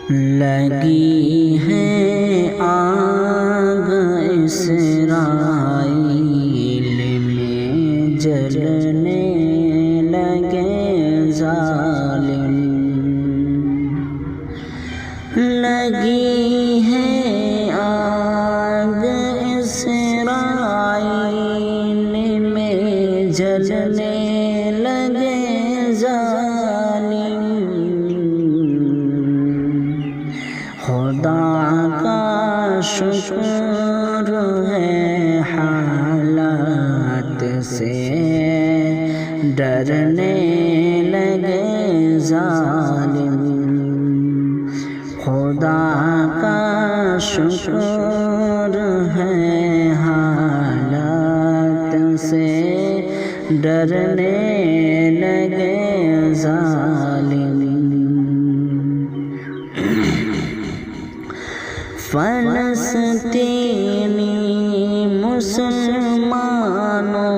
لگی ہے آگ اسرائیل میں جلنے لگے ظالم، لگی ہے آگ اسرائیل میں جلنے لگے ظالم، خدا کا شکر ہے حالات سے ڈرنے لگے ظالم، خدا کا شکر ہے حالات سے ڈرنے لگے ظالم، فلسطینی مسلمانوں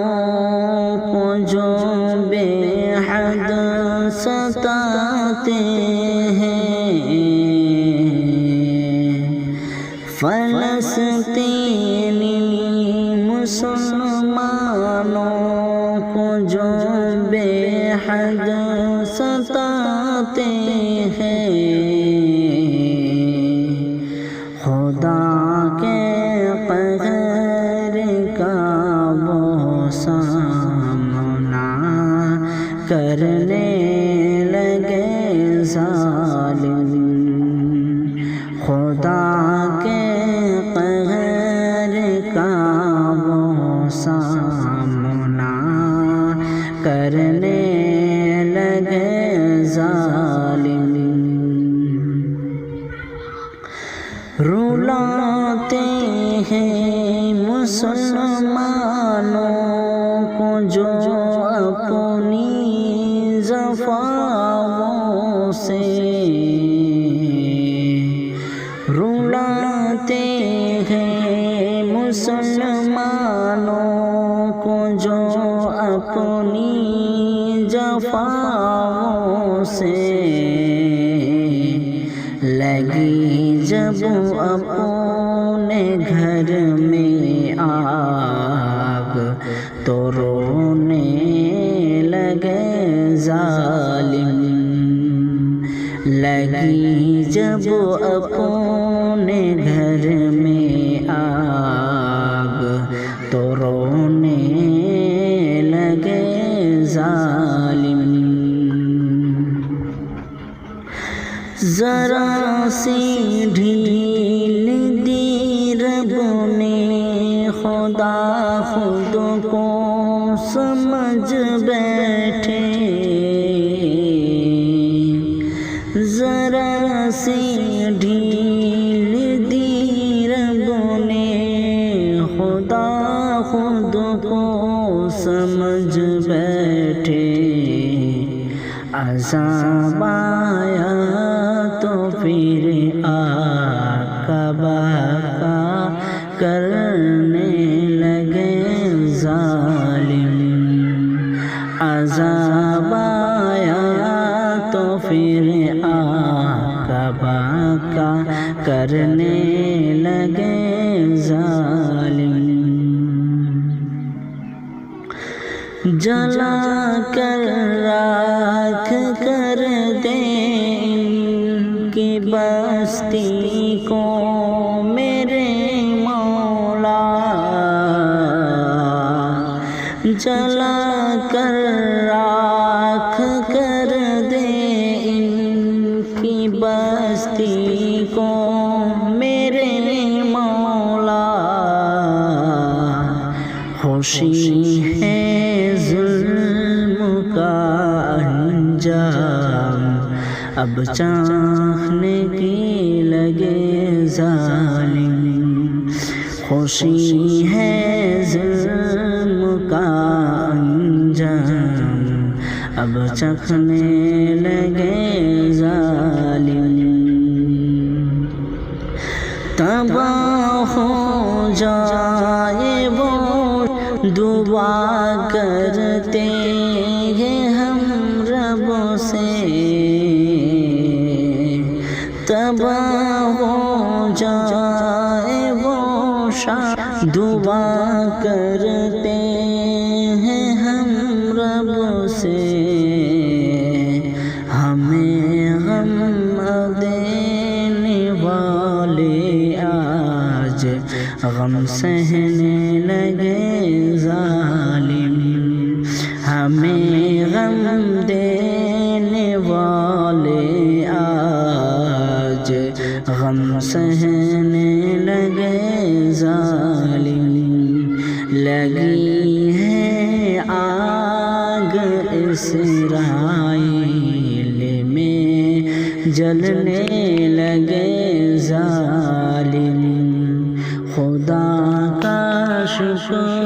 کو جو بے حد ستاتے ہیں، فلسطینی مسلمانوں کو جو بے حد ستاتے ہیں، خدا کے قہر کا وہ سامنا کرنے لگے ظالم، خدا کے قہر کا وہ سامنا کرنے لگے ظالم، رلاتے ہیں مسلمانوں کو جو اپنی جفاؤں سے، رلاتے ہیں مسلمانوں کو جو اپنی جفاؤں سے، لگی جب اپنے گھر میں آگ تو رونے لگے ظالم، لگی جب اپنے گھر میں آگ تو رونے لگے ظالم، ذرا سی ڈھیل دی رب نے خدا خود کو سمجھ بیٹھے، ذرا سی ڈھیل دی رب نے خدا خود کو سمجھ بیٹھے، عذاب آیا تو پھر آقا باقا کرنے لگے ظالم، عذاب آیا تو پھر آقا باقا کرنے لگے ظالم، جلا کر راکھ کر دے ان کی بستی کو میرے مولا، جلا کر راکھ کر دے ان کی بستی کو میرے مولا، خوشی ہے ظلم کا انجام اب چاہنے کی لگے ظالم، خوشی ہے ظلم کا انجام اب چکھنے لگے ظالم، تباہ ہو جائے وہ دعا کرتے ہیں ہم رب سے، تباہ ہو جائے وہ شاہ دعا کرتے ہیں ہم رب سے ہمیں غم دینے والے آج غم سہنے لگے ظالم ہمیں غم دینے والے آج غم سہنے لگے ظالم لگی ہے آگ اسرائیل میں جلنے لگے ظالم خدا کا شکر